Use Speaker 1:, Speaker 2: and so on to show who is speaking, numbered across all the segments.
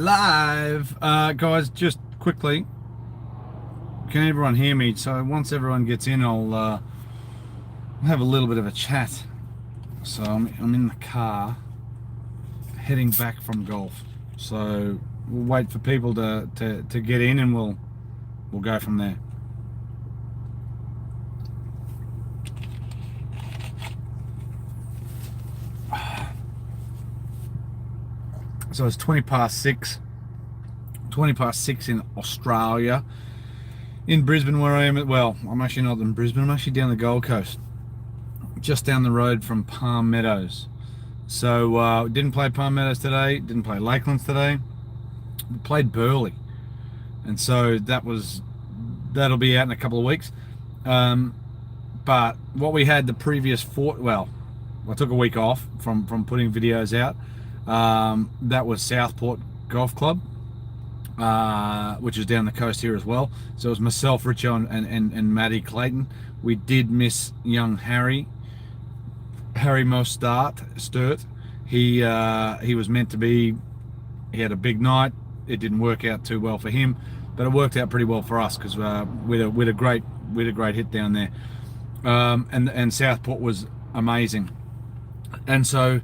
Speaker 1: Live. Guys, just quickly, can everyone hear me? So once everyone gets in, I'll have a little bit of a chat. So I'm in the car heading back from golf. So we'll wait for people to get in, and we'll go from there. So it's 20 past 6 in Australia, in Brisbane, where I am. Well, I'm actually not in Brisbane, I'm actually down the Gold Coast, just down the road from Palm Meadows. So didn't play Palm Meadows today, didn't play Lakelands today. We played Burleigh, and so that'll be out in a couple of weeks. But what we had the previous I took a week off from putting videos out. That was Southport Golf Club, which is down the coast here as well. So it was myself, Richo, and Maddie Clayton. We did miss young Harry Sturt. He was meant to be. He had a big night. It didn't work out too well for him, but it worked out pretty well for us because we had a great hit down there. And Southport was amazing. And so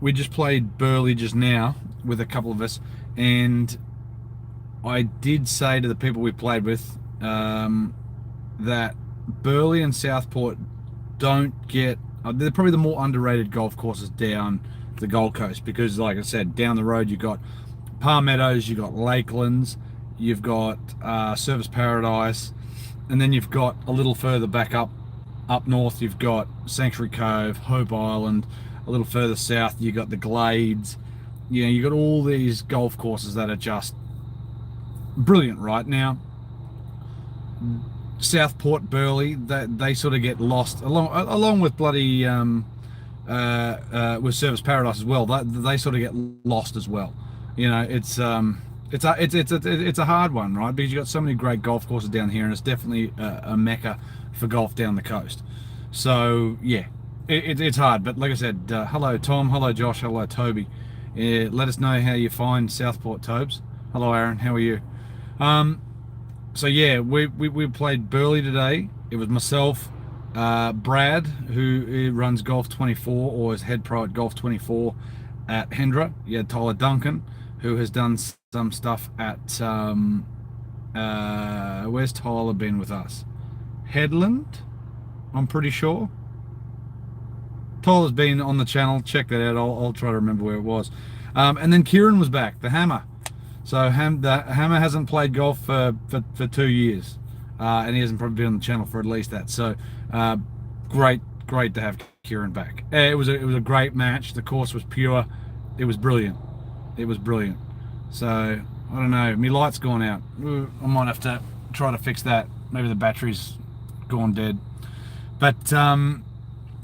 Speaker 1: we just played Burleigh just now with a couple of us, and I did say to the people we played with that Burleigh and Southport don't get, they're probably the more underrated golf courses down the Gold Coast, because like I said, down the road you've got Palm Meadows, you've got Lakelands, you've got Service Paradise, and then you've got a little further back up north, you've got Sanctuary Cove, Hope Island. A little further south you got the Glades. You got all these golf courses that are just brilliant right now. Southport, Burleigh, they sort of get lost along with bloody with Service Paradise as well. They sort of get lost as well. It's a hard one, right? Because you got so many great golf courses down here, and it's definitely a mecca for golf down the coast. So yeah, it's hard. But like I said, hello Tom, hello Josh, hello Toby. Let us know how you find Southport, Tobes. Hello Aaron, how are you? So yeah, we played Burleigh today. It was myself, Brad, who runs Golf 24 or is head pro at Golf 24 at Hendra. You had Tyler Duncan, who has done some stuff at where's Tyler been with us? Headland, I'm pretty sure. Tyler's been on the channel, check that out. I'll try to remember where it was. And then Kieran was back, the Hammer. So the Hammer hasn't played golf for 2 years, and he hasn't probably been on the channel for at least that. So great to have Kieran back. It was a great match. The course was pure. It was brilliant. So I don't know, my light's gone out. I might have to try to fix that. Maybe the battery's gone dead. But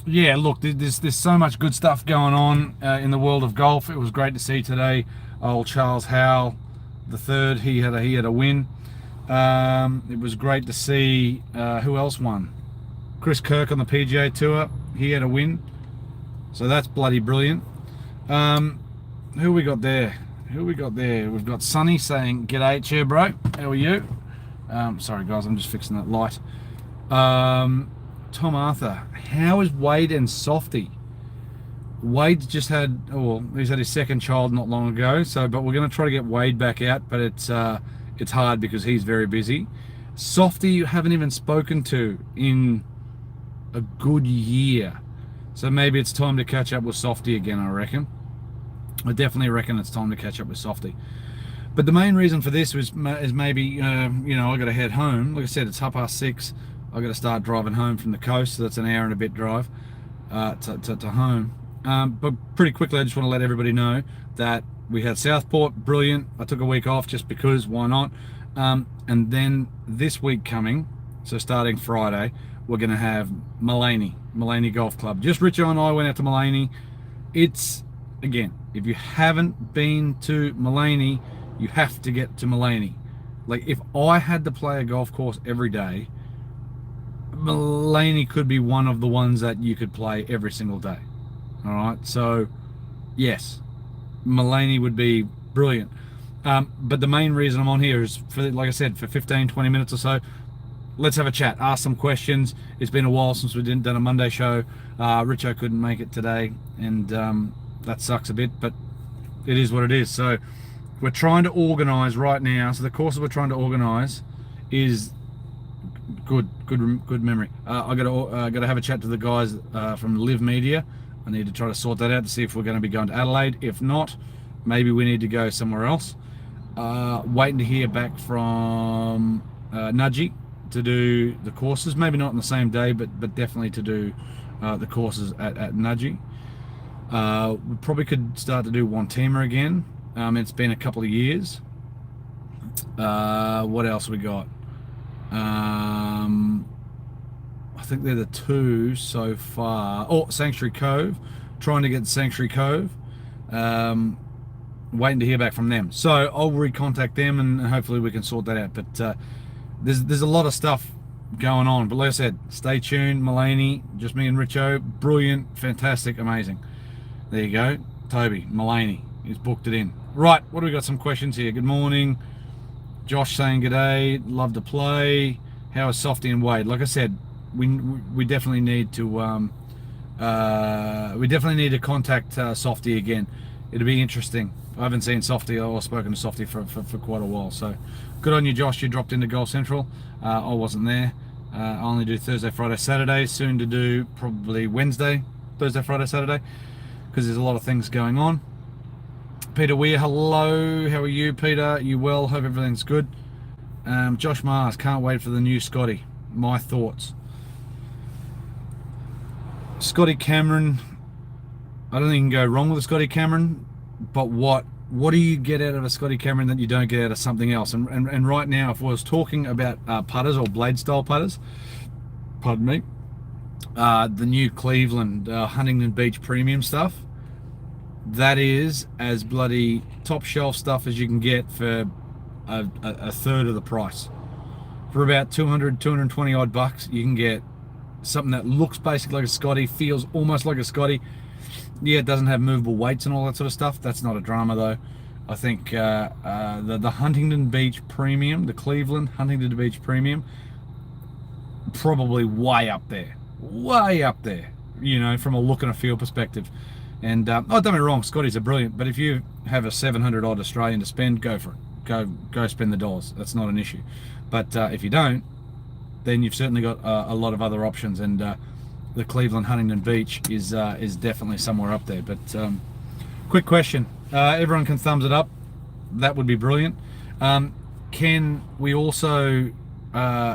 Speaker 1: yeah, look, there's so much good stuff going on in the world of golf. It was great to see today. Old Charles Howell the third, he had a win. It was great to see who else won. Chris Kirk on the PGA Tour, he had a win. So that's bloody brilliant. Who we got there? We've got Sonny saying, "G'day, chair bro. How are you?" Sorry guys, I'm just fixing that light. Tom Arthur, how is Wade and Softy? Wade's just had, he's had his second child not long ago. But we're going to try to get Wade back out, but it's hard because he's very busy. Softy, you haven't even spoken to in a good year, so maybe it's time to catch up with Softy again. I definitely reckon it's time to catch up with Softy. But the main reason for this is maybe I got to head home. Like I said, it's 6:30. I got to start driving home from the coast, so that's an hour and a bit drive to home. But pretty quickly, I just want to let everybody know that we had Southport, brilliant. I took a week off just because, why not? And then this week coming, so starting Friday, we're going to have Mullaney Golf Club. Just Richo and I went out to Mullaney. It's, again, if you haven't been to Mullaney, you have to get to Mullaney. Like, if I had to play a golf course every day, Mullaney could be one of the ones that you could play every single day. All right, so yes, Mullaney would be brilliant. But the main reason I'm on here is for, like I said, for 15-20 minutes or so. Let's have a chat, ask some questions. It's been a while since we done a Monday show. Richo couldn't make it today, and that sucks a bit, but it is what it is. So we're trying to organise right now. So the courses we're trying to organise is good memory. I got to have a chat to the guys from Live Media. I need to try to sort that out to see if we're going to be going to Adelaide. If not, maybe we need to go somewhere else. Waiting to hear back from Nudgy to do the courses, maybe not on the same day, but definitely to do the courses at Nudgy. We probably could start to do one-teamer again. It's been a couple of years. What else we got? I think they're the two so far. Oh, Sanctuary Cove, trying to get Sanctuary Cove. Waiting to hear back from them, so I'll recontact them and hopefully we can sort that out. But there's a lot of stuff going on, but like I said, stay tuned. Mulaney, just me and Richo, brilliant, fantastic, amazing. There you go, Toby Mulaney, he's booked it in. Right, what do we got? Some questions here. Good morning, Josh saying g'day, love to play. How is Softy and Wade? Like I said, we definitely need to contact Softy again. It'll be interesting. I haven't seen Softy or spoken to Softy for quite a while, so good on you, Josh. You dropped into Golf Central. I wasn't there. I only do Thursday, Friday, Saturday. Soon to do probably Wednesday, Thursday, Friday, Saturday, because there's a lot of things going on. Peter Weir, hello. How are you, Peter? You well? Hope everything's good. Josh Mars, can't wait for the new Scotty. My thoughts. Scotty Cameron, I don't think you can go wrong with a Scotty Cameron, but what do you get out of a Scotty Cameron that you don't get out of something else? And right now, if I was talking about putters or blade style putters, pardon me, the new Cleveland Huntington Beach premium stuff, that is as bloody top shelf stuff as you can get for a third of the price. For about 220 odd bucks, you can get something that looks basically like a Scotty, feels almost like a Scotty. Yeah, it doesn't have movable weights and all that sort of stuff. That's not a drama though. I think the Huntington Beach Premium, the Cleveland Huntington Beach Premium, probably way up there, you know, from a look and a feel perspective. And oh, don't get me wrong, Scotties are brilliant, but if you have a 700 odd Australian to spend, go for it. Go spend the dollars. That's not an issue. But if you don't, then you've certainly got a lot of other options, and the Cleveland Huntington Beach is definitely somewhere up there. But quick question, everyone can thumbs it up, that would be brilliant. Can we also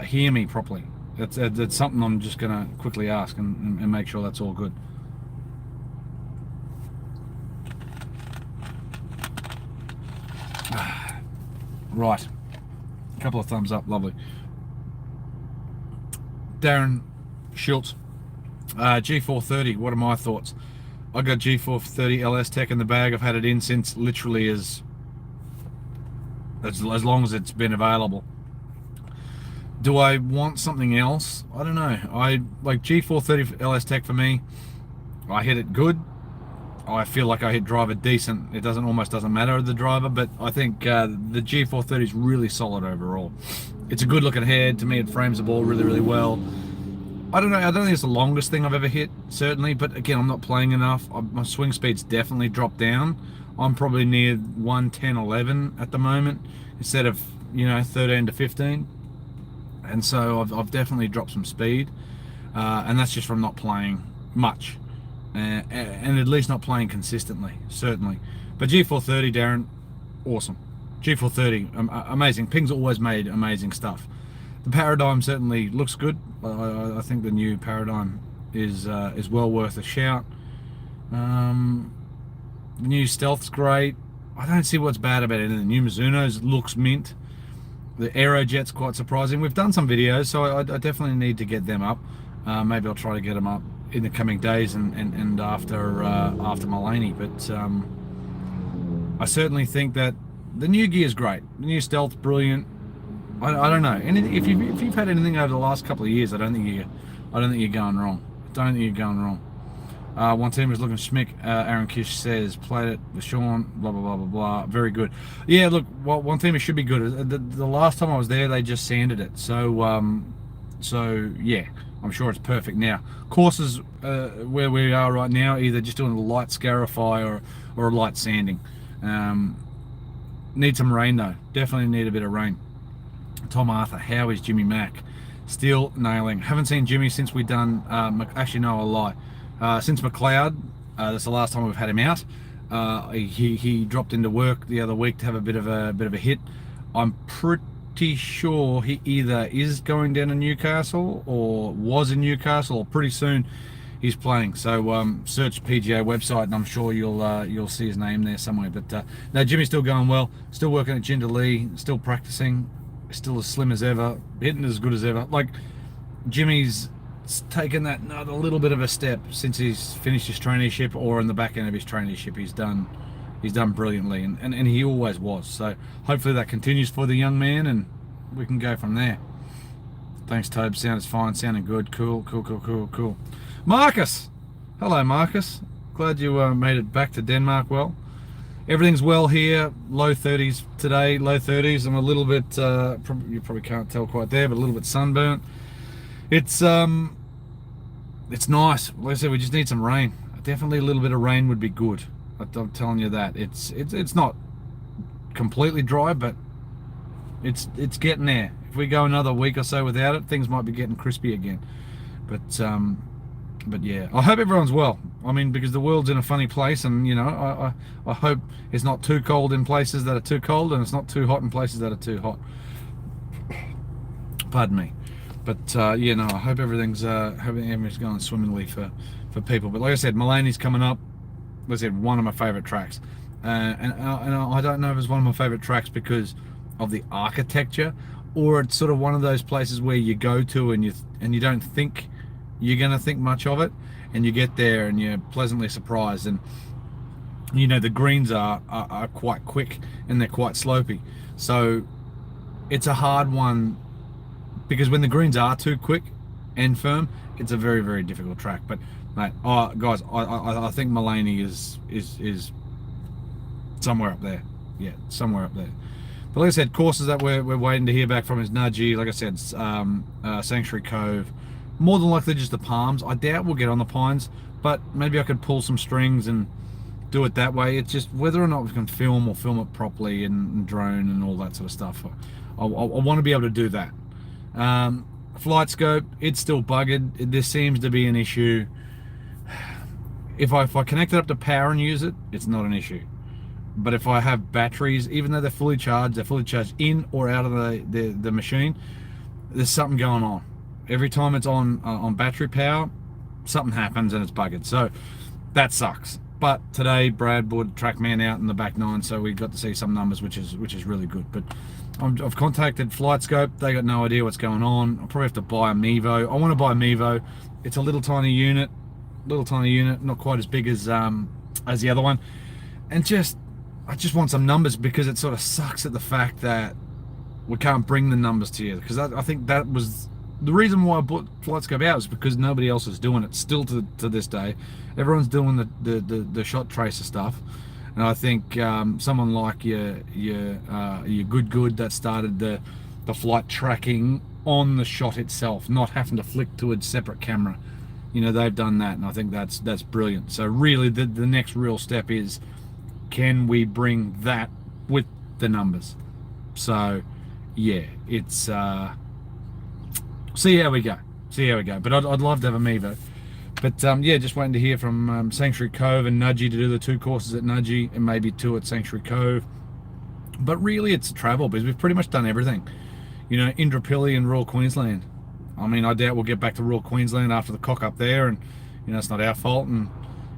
Speaker 1: hear me properly? That's something I'm just gonna quickly ask and make sure that's all good. Right, a couple of thumbs up, lovely. Darren Schultz, G430, what are my thoughts? I got G430 LS Tech in the bag. I've had it in since literally as long as it's been available. Do I want something else? I don't know. I like G430 LS Tech for me. I hit it good. I feel like I hit driver decent. It almost doesn't matter the driver, but I think the G430 is really solid overall. It's a good looking head. To me, it frames the ball really, really well. I don't know. I don't think it's the longest thing I've ever hit, certainly, but again, I'm not playing enough. My swing speed's definitely dropped down. I'm probably near 110, 11 at the moment, instead of, you know, 13 to 15. And so I've definitely dropped some speed, and that's just from not playing much. And at least not playing consistently, certainly. But G430, Darren, awesome. G430, amazing. Ping's always made amazing stuff. The Paradigm certainly looks good. I think the new Paradigm is well worth a shout. The new Stealth's great. I don't see what's bad about it. The new Mizuno's looks mint. The Aerojet's quite surprising. We've done some videos, so I definitely need to get them up. Maybe I'll try to get them up in the coming days and after Mulaney, but I certainly think that the new gear is great. The new Stealth's brilliant. I don't know. And if you've had anything over the last couple of years, I don't think you're going wrong. One team was looking schmick. Aaron Kish says, played it with Sean, blah, blah, blah, blah, blah. Very good. Yeah, look, one team should be good. The last time I was there, they just sanded it. So yeah, I'm sure it's perfect now. Courses where we are right now, either just doing a light scarify or a light sanding. Need some rain though. Definitely need a bit of rain. Tom Arthur, how is Jimmy Mack? Still nailing. Haven't seen Jimmy since we done. Actually, no, I lie. Since McLeod, that's the last time we've had him out. He dropped into work the other week to have a bit of a hit. I'm pretty sure he either is going down to Newcastle or was in Newcastle, or pretty soon he's playing. So search PGA website and I'm sure you'll see his name there somewhere. But no, Jimmy's still going well, still working at Jinder Lee, still practicing, still as slim as ever, hitting as good as ever. Like, Jimmy's taken that another little bit of a step since he's finished his traineeship, or in the back end of his traineeship. He's done brilliantly, and he always was. So hopefully that continues for the young man and we can go from there. Thanks, Tobe. Sounds fine, sounding good. Cool. Marcus, hello Marcus, glad you made it back to Denmark well. Everything's well here. Low 30s today, low 30s. I'm a little bit, you probably can't tell quite there, but a little bit sunburnt. It's nice. Like I said, we just need some rain. Definitely a little bit of rain would be good. I'm telling you that. It's not completely dry, but it's getting there. If we go another week or so without it, things might be getting crispy again. But yeah, I hope everyone's well. I mean, because the world's in a funny place, and you know, I hope it's not too cold in places that are too cold, and it's not too hot in places that are too hot. Pardon me. But yeah, no, I hope everything's going swimmingly for people. But like I said, Mulaney's coming up. Like I said, one of my favourite tracks, and I don't know if it's one of my favourite tracks because of the architecture, or it's sort of one of those places where you go to and you don't think you're going to think much of it, and you get there and you're pleasantly surprised. And you know, the greens are quite quick and they're quite slopey, so it's a hard one, because when the greens are too quick and firm, it's a very, very difficult track. But mate, guys, I think Mulaney is somewhere up there. Yeah, somewhere up there. But like I said, courses that we're waiting to hear back from is Nudgee, like I said, Sanctuary Cove. More than likely just the Palms. I doubt we'll get on the Pines, but maybe I could pull some strings and do it that way. It's just whether or not we can film it properly and drone and all that sort of stuff. I want to be able to do that. Flight scope, it's still buggered. There seems to be an issue. If I connect it up to power and use it, it's not an issue. But if I have batteries, even though they're fully charged in or out of the machine, there's something going on. Every time it's on battery power, something happens and it's buggered. So that sucks. But today Brad brought TrackMan out in the back nine, so we got to see some numbers, which is really good. But I've contacted FlightScope. They got no idea what's going on. I'll probably have to buy a Mevo. I want to buy a Mevo. It's a little tiny unit, not quite as big as the other one. And I just want some numbers, because it sort of sucks at the fact that we can't bring the numbers to you. Because I think that was the reason why I bought FlightScope out, is because nobody else is doing it still to this day. Everyone's doing the shot tracer stuff, and I think someone like your good that started the flight tracking on the shot itself, not having to flick to a separate camera. You know, they've done that, and I think that's brilliant. So really, the next real step is, can we bring that with the numbers? So yeah, it's see how we go. But I'd love to have a Mevo. But yeah, just waiting to hear from Sanctuary Cove and Nudgee to do the 2 courses at Nudgee and maybe 2 at Sanctuary Cove. But really, it's travel, because we've pretty much done everything. You know, Indooroopilly and Royal Queensland. I mean, I doubt we'll get back to Royal Queensland after the cock up there, and you know, it's not our fault. And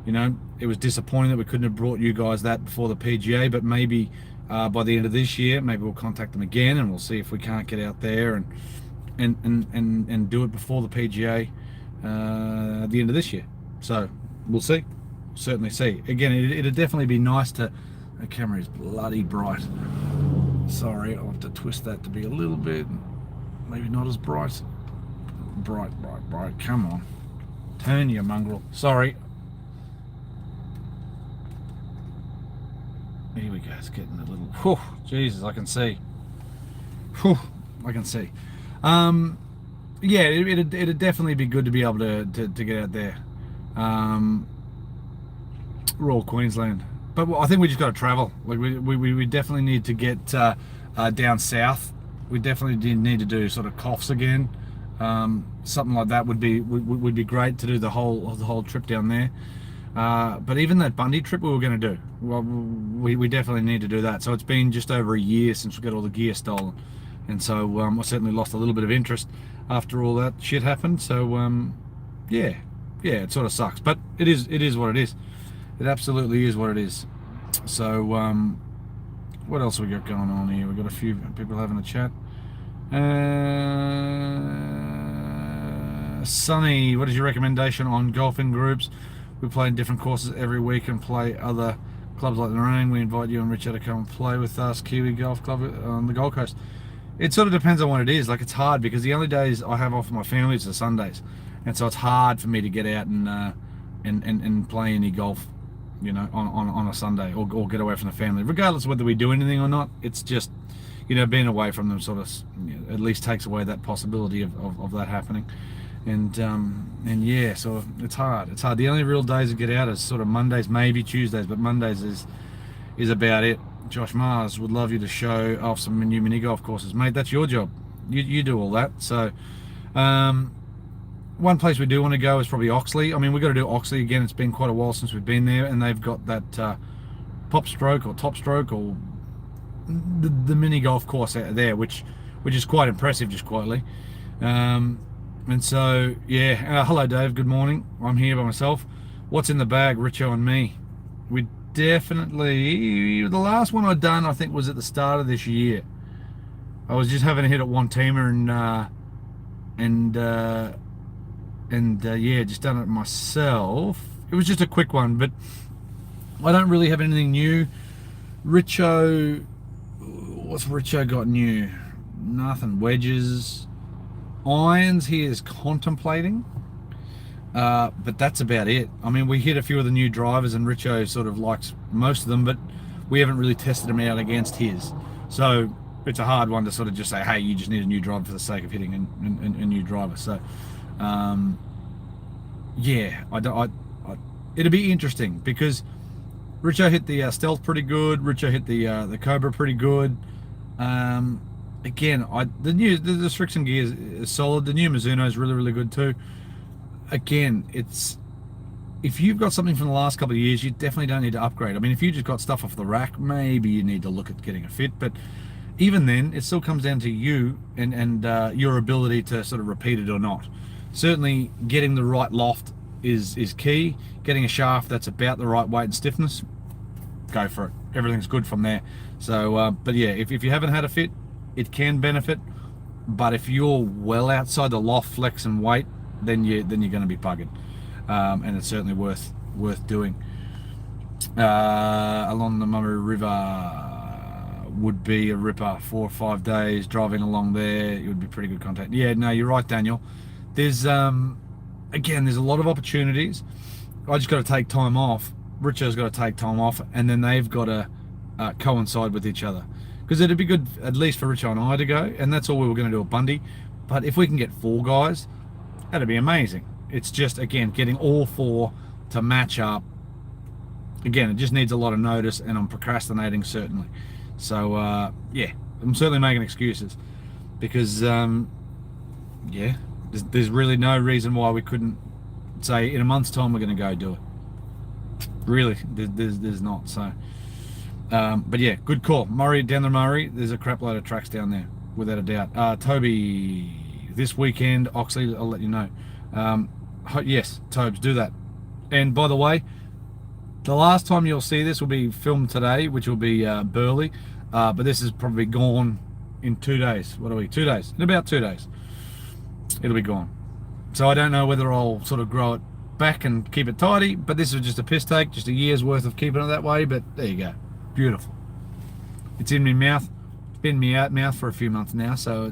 Speaker 1: you know, it was disappointing that we couldn't have brought you guys that before the PGA. But maybe by the end of this year, maybe we'll contact them again, and we'll see if we can't get out there and do it before the PGA at the end of this year. So we'll see. Certainly see. Again, it'd definitely be nice to. The camera is bloody bright. Sorry, I'll have to twist that to be a little bit, maybe not as bright. Bright. Come on, turn your mongrel. Sorry, Here we go. It's getting a little. Whew, Jesus, I can see. Whew, I can see. Yeah, it'd definitely be good to be able to get out there. Royal Queensland, but I think we just got to travel. Like we definitely need to get down south. We definitely need to do sort of coughs again. Something like that would be great to do the whole trip down there. But even that Bundy trip we were going to do, well, we definitely need to do that. So it's been just over a year since we got all the gear stolen, and so I certainly lost a little bit of interest after all that shit happened. So yeah, it sort of sucks, but it is what it is. It absolutely is what it is. So what else have we got going on here? We've got a few people having a chat. Sonny, what is your recommendation on golfing groups? We play in different courses every week and play other clubs like the Narang. We invite you and Richard to come and play with us, Kiwi Golf Club on the Gold Coast. It sort of depends on what it is. Like, it's hard because the only days I have off with my family is the Sundays, and so it's hard for me to get out and play any golf, you know, on a Sunday, or get away from the family, regardless of whether we do anything or not. It's just, you know, being away from them sort of, you know, at least takes away that possibility of that happening. And yeah, so it's hard. It's hard. The only real days to get out is sort of Mondays, maybe Tuesdays, but Mondays is about it. Josh Mars would love you to show off some new mini golf courses, mate. That's your job. You do all that. So one place we do want to go is probably Oxley. I mean, we've got to do Oxley again. It's been quite a while since we've been there, and they've got that pop stroke or top stroke or the mini golf course out there, which is quite impressive, just quietly. And so, yeah, hello Dave, good morning. I'm here by myself. What's in the bag, Richo and me? We definitely, the last one I'd done, I think, was at the start of this year. I was just having a hit at one teamer and yeah, just done it myself. It was just a quick one, but I don't really have anything new. Richo, what's Richo got new? Nothing. Wedges. Irons he is contemplating, but that's about it. I mean, we hit a few of the new drivers and Richo sort of likes most of them, but we haven't really tested them out against his. So it's a hard one to sort of just say, hey, you just need a new driver for the sake of hitting a new driver. So yeah, it'll be interesting because Richo hit the Stealth pretty good. Richo hit the Cobra pretty good. Again, the Strixon gear is solid. The new Mizuno is really, really good too. Again, if you've got something from the last couple of years, you definitely don't need to upgrade. I mean, if you just got stuff off the rack, maybe you need to look at getting a fit. But even then, it still comes down to you and your ability to sort of repeat it or not. Certainly, getting the right loft is key. Getting a shaft that's about the right weight and stiffness, go for it. Everything's good from there. So, but yeah, if you haven't had a fit, it can benefit, but if you're well outside the loft, flex and weight, then you're going to be bugging, and it's certainly worth doing. Along the Murray River would be a ripper. 4 or 5 days driving along there, it would be pretty good contact. Yeah, no, you're right, Daniel. There's again, there's a lot of opportunities. I just got to take time off. Richo's got to take time off, and then they've got to coincide with each other. Because it'd be good, at least for Richo and I to go, and that's all we were going to do at Bundy. But if we can get 4 guys, that'd be amazing. It's just, again, getting all 4 to match up. Again, it just needs a lot of notice, and I'm procrastinating, certainly. So, yeah, I'm certainly making excuses. Because, yeah, there's really no reason why we couldn't say, in a month's time, we're going to go do it. Really, there's not, so... but yeah, good call. Murray, down the Murray, there's a crap load of tracks down there, without a doubt. Toby, this weekend, Oxley, I'll let you know. Yes, Tobes, do that. And by the way, the last time you'll see this will be filmed today, which will be Burley, but this is probably gone in 2 days. What are we? 2 days. In about 2 days, it'll be gone. So I don't know whether I'll sort of grow it back and keep it tidy, but this is just a piss take, just a year's worth of keeping it that way, but there you go. Beautiful. It's in my mouth. It's been in my mouth for a few months now, so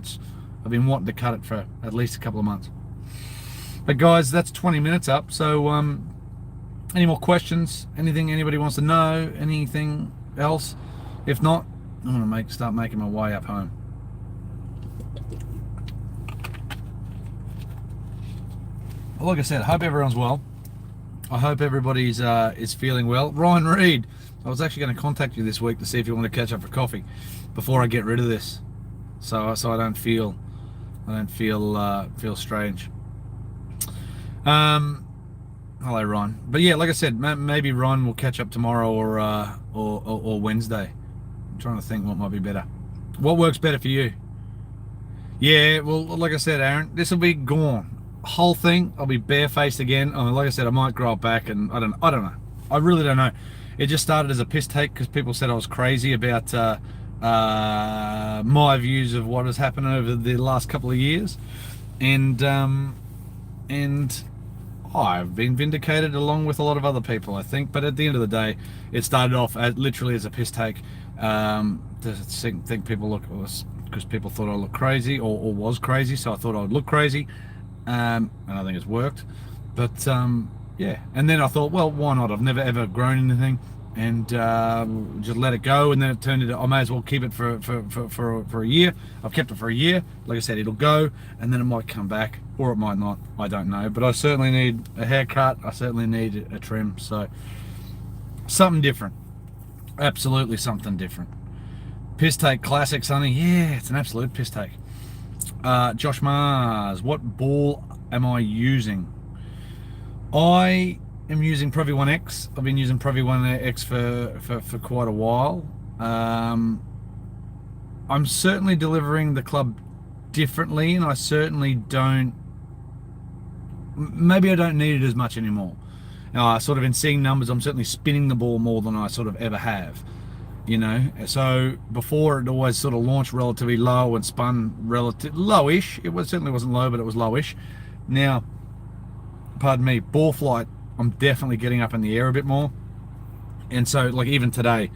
Speaker 1: I've been wanting to cut it for at least a couple of months. But guys, that's 20 minutes up. So any more questions? Anything anybody wants to know? Anything? else. If not, I'm gonna start making my way up home. Well, like I said, I hope everyone's well. I hope everybody's is feeling well. Ryan Reed, I was actually going to contact you this week to see if you want to catch up for coffee before I get rid of this, so I don't feel feel strange. Hello, Ryan. But yeah, like I said, maybe Ryan will catch up tomorrow or Wednesday. I'm trying to think what might be better. What works better for you? Yeah, well, like I said, Aaron, this will be gone. Whole thing, I'll be barefaced again. Like I said, I might grow it back, and I don't know. I really don't know. It just started as a piss take because people said I was crazy about my views of what has happened over the last couple of years, and I've been vindicated along with a lot of other people, I think. But at the end of the day, it started off literally as a piss take. To think people look, because people thought I looked crazy or was crazy, so I thought I would look crazy. And I think it's worked. But yeah, and then I thought, well, why not? I've never ever grown anything, and just let it go. And then it turned into, I may as well keep it for a year. I've kept it for a year. Like I said, it'll go, and then it might come back, or it might not. I don't know. But I certainly need a haircut. I certainly need a trim. So something different. Absolutely something different. Piss take classic, Sonny. Yeah, it's an absolute piss take. Josh Mars, what ball am I using? I am using Pro V1X. I've been using Pro V1X for quite a while. I'm certainly delivering the club differently, and I certainly don't. Maybe I don't need it as much anymore. Now, sort of in seeing numbers, I'm certainly spinning the ball more than I sort of ever have. You know, so before it always sort of launched relatively low and spun relative lowish. Certainly wasn't low, but it was lowish. Now, pardon me, ball flight, I'm definitely getting up in the air a bit more. And so, like even today,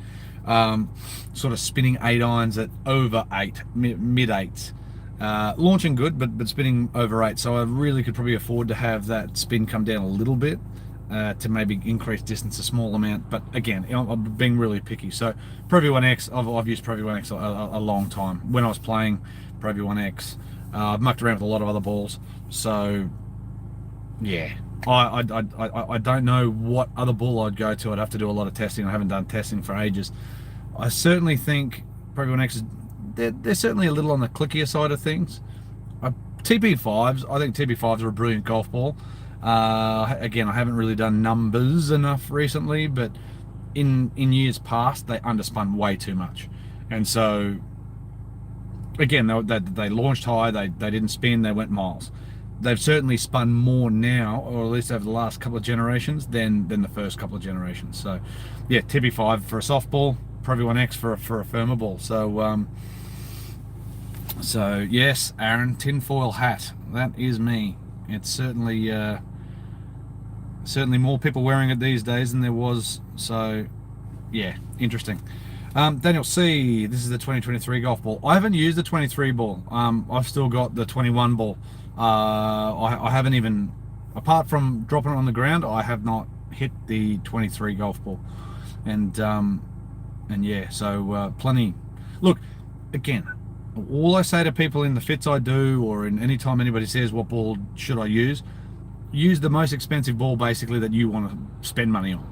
Speaker 1: sort of spinning 8 irons at over 8, mid 8s. Launching good, but spinning over 8. So I really could probably afford to have that spin come down a little bit. To maybe increase distance a small amount, but again, I'm being really picky. So Pro V1X, I've used Pro V1X a long time. When I was playing Pro V1X, I've mucked around with a lot of other balls. So yeah, I don't know what other ball I'd go to. I'd have to do a lot of testing. I haven't done testing for ages. I certainly think Pro V1X is they're certainly a little on the clickier side of things. TP5s, I think TP5s are a brilliant golf ball. Again, I haven't really done numbers enough recently, but in years past they underspun way too much, and so again they launched high, they didn't spin, they went miles. They've certainly spun more now, or at least over the last couple of generations, than the first couple of generations. So yeah, TP5 for a softball, Pro V1X for a firmer ball. So yes, Aaron, tinfoil hat, that is me. It's certainly more people wearing it these days than there was. So yeah, interesting. Daniel C, this is the 2023 golf ball. I haven't used the 23 ball. I've still got the 21 ball. I haven't even, apart from dropping it on the ground, I have not hit the 23 golf ball. And yeah, so plenty. Look, again, all I say to people in the fits I do, or in any time anybody says what ball should I use the most expensive ball basically that you want to spend money on.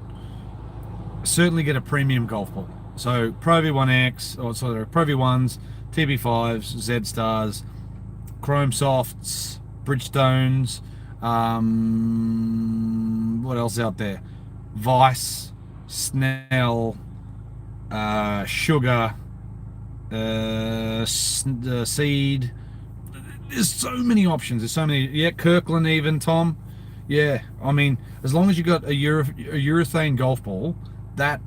Speaker 1: Certainly get a premium golf ball. So Pro V1X, or sorry, Pro V1s, TB5s, Z Stars, Chrome Softs, Bridgestones, what else out there? Vice, Snell, Sugar, Seed. There's so many options. There's so many. Yeah, Kirkland even, Tom. Yeah, I mean, as long as you got a urethane golf ball, that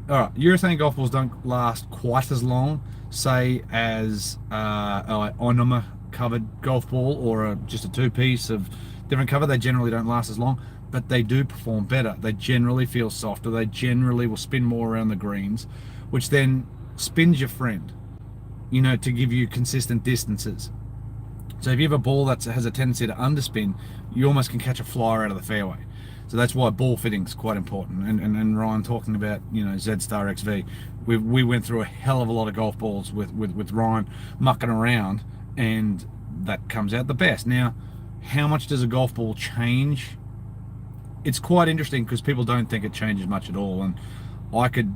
Speaker 1: urethane golf balls don't last quite as long, say, as Onoma covered golf ball, or just a 2-piece of different cover. They generally don't last as long, but they do perform better. They generally feel softer. They generally will spin more around the greens, which then spins your friend, you know, to give you consistent distances. So if you have a ball that has a tendency to underspin, you almost can catch a flyer out of the fairway. So that's why ball fitting is quite important. And Ryan talking about, you know, Z Star XV, we went through a hell of a lot of golf balls with Ryan mucking around, and that comes out the best. Now, how much does a golf ball change? It's quite interesting because people don't think it changes much at all, and I could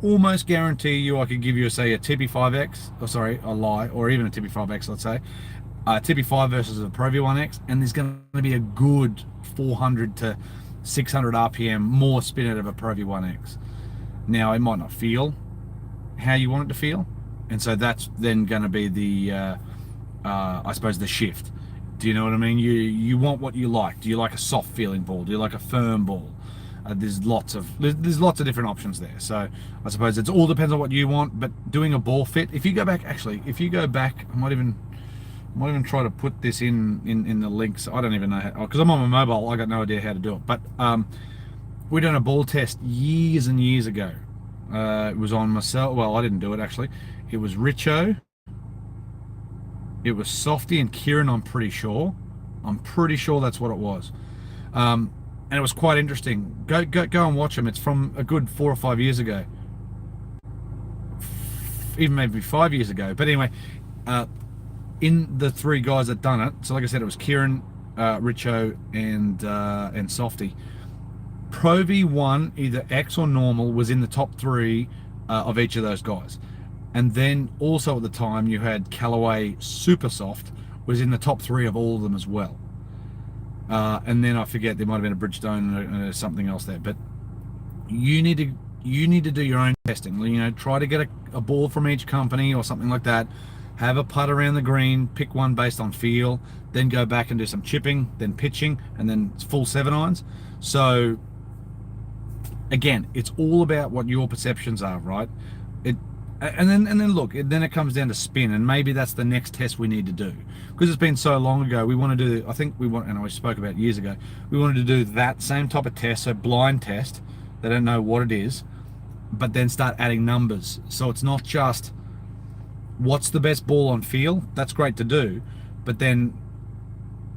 Speaker 1: almost guarantee you I could give you, say, a TP5X, or sorry, a lie, or even a TP5X, let's say, TP5 versus a Pro V1X, and there's going to be a good 400 to 600 RPM more spin out of a Pro V1X. Now, it might not feel how you want it to feel, and so that's then going to be the, I suppose, the shift. Do you know what I mean? You want what you like. Do you like a soft feeling ball? Do you like a firm ball? There's lots of different options there. So I suppose it all depends on what you want. But doing a ball fit, if you go back, I might even try to put this in the links. I don't even know how, because I'm on my mobile. I got no idea how to do it. But we done a ball test years and years ago. It was on myself. Well, I didn't do it actually. It was Richo. It was Softy and Kieran, I'm pretty sure. I'm pretty sure that's what it was. And it was quite interesting. Go and watch them. It's from a good 4 or 5 years ago. Even maybe 5 years ago. But anyway, in the 3 guys that done it, so like I said, it was Kieran, Richo, and Softy. Pro V1, either X or normal, was in the top 3 of each of those guys. And then also at the time you had Callaway Super Soft was in the top 3 of all of them as well. And then I forget, there might have been a Bridgestone and something else there. But you need to do your own testing. You know, try to get a ball from each company or something like that. Have a putt around the green, pick one based on feel, then go back and do some chipping, then pitching, and then full 7-irons. So again, it's all about what your perceptions are, right? And then look, then it comes down to spin, and maybe that's the next test we need to do, because it's been so long ago. We want to do, I think we want, and I spoke about years ago, we wanted to do that same type of test, so blind test. They don't know what it is, but then start adding numbers. So it's not just what's the best ball on feel. That's great to do, but then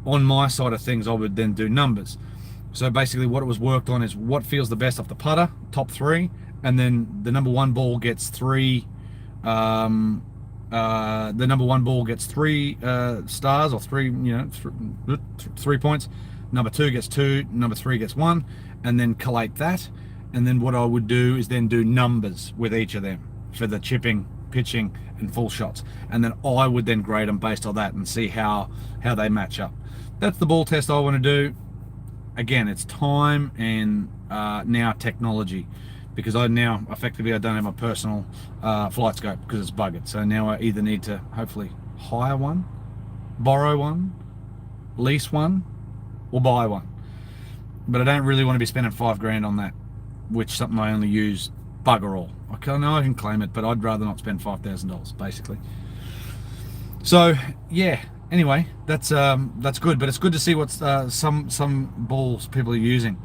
Speaker 1: on my side of things, I would then do numbers. So basically, what it was worked on is what feels the best off the putter, top 3, and then the number 1 ball gets 3. The number 1 ball gets 3 stars, or 3, you know, 3 points. Number 2 gets 2. Number 3 gets 1, and then collate that. And then what I would do is then do numbers with each of them for the chipping, pitching, and full shots. And then I would then grade them based on that and see how they match up. That's the ball test I want to do. Again, it's time and now technology. Because I don't have my personal flight scope because it's buggered. So now I either need to hopefully hire one, borrow one, lease one, or buy one. But I don't really want to be spending $5,000 on that, which is something I only use bugger all. I know I can claim it, but I'd rather not spend $5,000 basically. So yeah. Anyway, that's good. But it's good to see what's some balls people are using.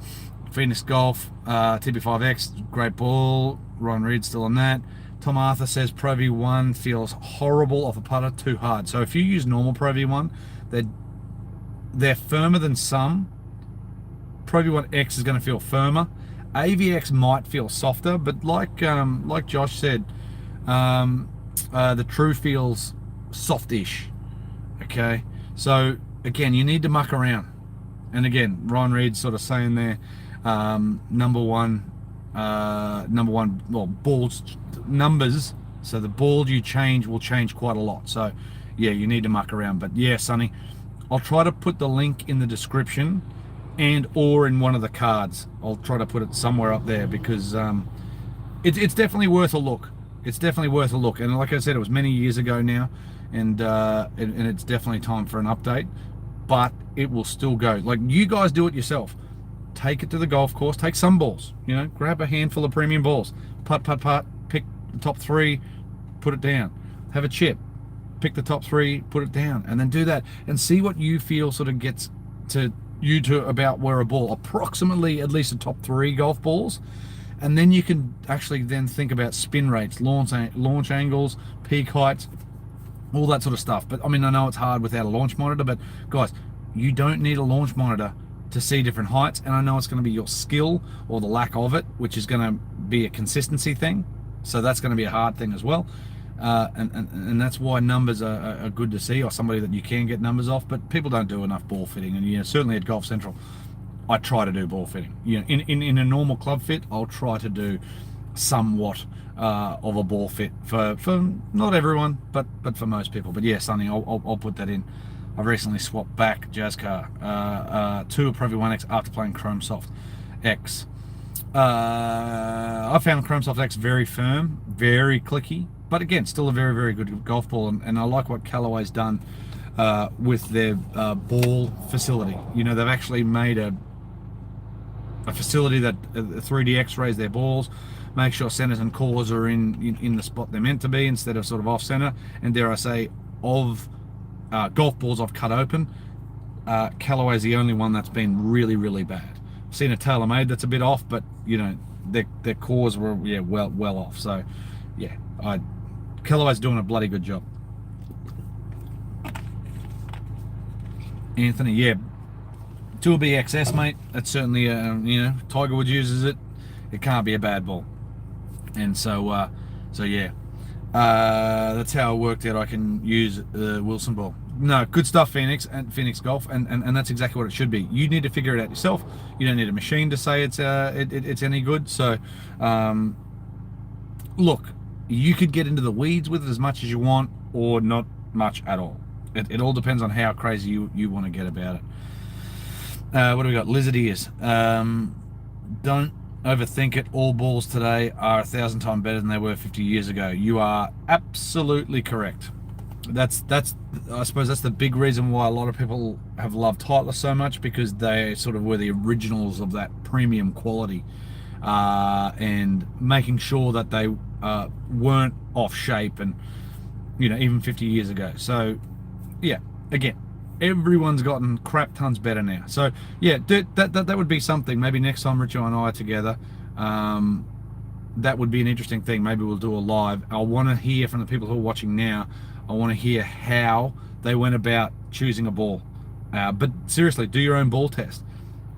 Speaker 1: Phoenix Golf, TP5X, great ball. Ron Reed's still on that. Tom Arthur says Pro V1 feels horrible off a putter, too hard. So if you use normal Pro V1, they're firmer than some. Pro V1X is going to feel firmer. AVX might feel softer, but like Josh said, the True feels softish. Okay, so again, you need to muck around. And again, Ron Reed's sort of saying there, number one, well, balls numbers. So the ball you change will change quite a lot. So yeah, you need to muck around. But yeah, Sonny, I'll try to put the link in the description and or in one of the cards. I'll try to put it somewhere up there because it's definitely worth a look. It's definitely worth a look. And like I said, it was many years ago now, and it's definitely time for an update. But it will still go. Like, you guys do it yourself. Take it to the golf course. Take some balls. You know, grab a handful of premium balls. Putt, pick the top 3, put it down. Have a chip. Pick the top 3, put it down. And then do that. And see what you feel sort of gets to you to about where a ball. Approximately at least the top 3 golf balls. And then you can actually then think about spin rates, launch angles, peak heights, all that sort of stuff. But I mean, I know it's hard without a launch monitor, but guys, you don't need a launch monitor to see different heights, and I know it's going to be your skill or the lack of it, which is going to be a consistency thing. So that's going to be a hard thing as well. And that's why numbers are good to see, or somebody that you can get numbers off. But people don't do enough ball fitting, and certainly at Golf Central, I try to do ball fitting. In a normal club fit, I'll try to do somewhat of a ball fit for not everyone, but for most people. But yeah, something I'll put that in. I've recently swapped back Jazzcar to a Pro V1X after playing Chrome Soft X. I found Chrome Soft X very firm, very clicky, but again, still a very, very good golf ball. And I like what Callaway's done with their ball facility. They've actually made a facility that 3D X-rays their balls, make sure centers and cores are in the spot they're meant to be instead of sort of off center. And dare I say, of golf balls I've cut open, Callaway's the only one that's been really, really bad. I've seen a TaylorMade that's a bit off, but their cores were well off. So yeah, Callaway's doing a bloody good job. Anthony, yeah, Tour BXS, mate. That's certainly Tiger Woods uses it. It can't be a bad ball. And so yeah, that's how it worked out. I can use the Wilson ball. No, good stuff, Phoenix and Phoenix Golf, and that's exactly what it should be. You need to figure it out yourself. You don't need a machine to say it's any good. So, look, you could get into the weeds with it as much as you want, or not much at all. It all depends on how crazy you want to get about it. What do we got? Lizard ears. Don't overthink it. All balls today are 1,000 times better than they were 50 years ago. You are absolutely correct. That's I suppose that's the big reason why a lot of people have loved Titleist so much, because they sort of were the originals of that premium quality, and making sure that they weren't off shape, and even 50 years ago. So yeah, again, everyone's gotten crap tons better now. So yeah, that would be something. Maybe next time Richard and I are together, that would be an interesting thing. Maybe we'll do a live. I want to hear from the people who are watching now. I want to hear how they went about choosing a ball. But seriously, do your own ball test.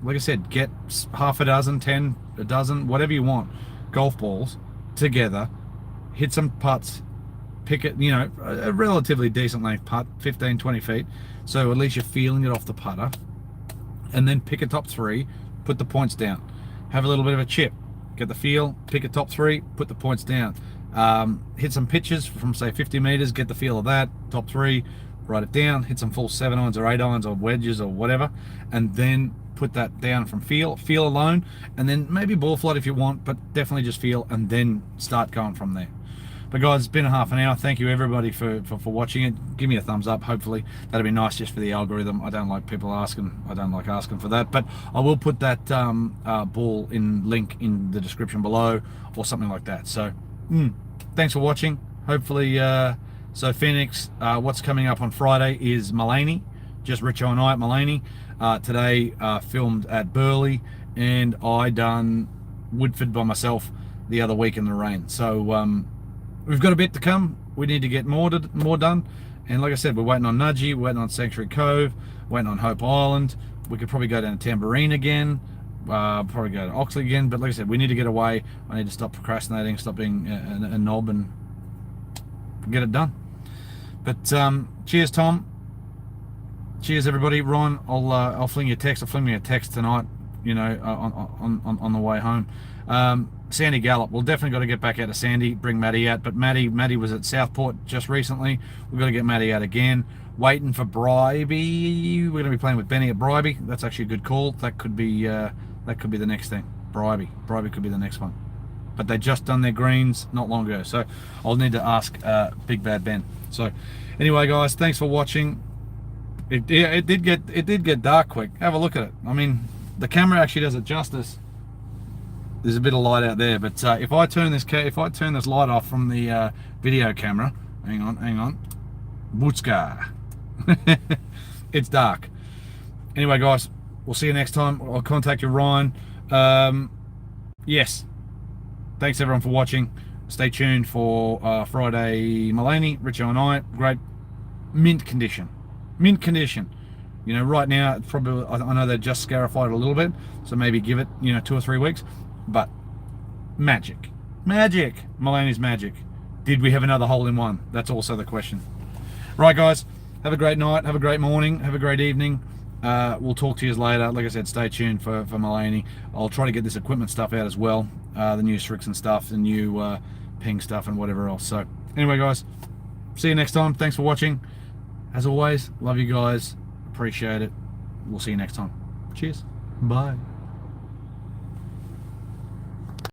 Speaker 1: Like I said, get half a dozen, 10, a dozen, whatever you want, golf balls together, hit some putts, pick it, a relatively decent length putt, 15, 20 feet. So at least you're feeling it off the putter. And then pick a top three, put the points down. Have a little bit of a chip, get the feel, pick a top three, put the points down. Hit some pitches from say 50 meters, get the feel of that, top three, write it down, hit some full 7-irons or 8-irons or wedges or whatever, and then put that down from feel alone, and then maybe ball flight if you want, but definitely just feel, and then start going from there. But guys, it's been a half an hour. Thank you everybody for watching it. Give me a thumbs up. Hopefully that'd be nice just for the algorithm. I don't like people asking. I don't like asking for that. But I will put that ball in link in the description below or something like that. So thanks for watching. Hopefully, so Phoenix, what's coming up on Friday is Mullaney. Just Richo and I at Mullaney. Today filmed at Burleigh, and I done Woodford by myself the other week in the rain. So we've got a bit to come. We need to get more done. And like I said, we're waiting on Nudgee, we're waiting on Sanctuary Cove, waiting on Hope Island. We could probably go down to Tambourine again, probably go to Oxley again. But like I said, we need to get away. I need to stop procrastinating, stop being a knob, and get it done. But cheers, Tom. Cheers, everybody. Ron, I'll fling you a text. I'll fling me a text tonight, on the way home. Sandy Gallop, we'll definitely got to get back out to Sandy, bring Maddie out. But Maddie was at Southport just recently. We've got to get Maddie out again. Waiting for Bribey. We're going to be playing with Benny at Bribey. That's actually a good call. That could be the next thing. Bribey could be the next one. But they just done their greens not long ago, so I'll need to ask Big Bad Ben. So anyway, guys, thanks for watching. It did get dark quick. Have a look at it. I mean, the camera actually does it justice. There's a bit of light out there, but if I turn this light off from the video camera, hang on, Bootska. It's dark. Anyway, guys, we'll see you next time. I'll contact you, Ryan. Yes, thanks everyone for watching. Stay tuned for Friday Mullaney, Richo and I. Great mint condition. You know, right now, it's probably, I know they just scarified a little bit, so maybe give it, you know, 2 or 3 weeks. But magic. Magic. Mulaney's magic. Did we have another hole-in-one? That's also the question. Right, guys, have a great night, have a great morning, have a great evening. We'll talk to you later. Like I said, stay tuned for Mulaney. I'll try to get this equipment stuff out as well, the new Strixon stuff, the new ping stuff, and whatever else. So anyway, guys, see you next time. Thanks for watching. As always, love you guys. Appreciate it. We'll see you next time. Cheers. Bye.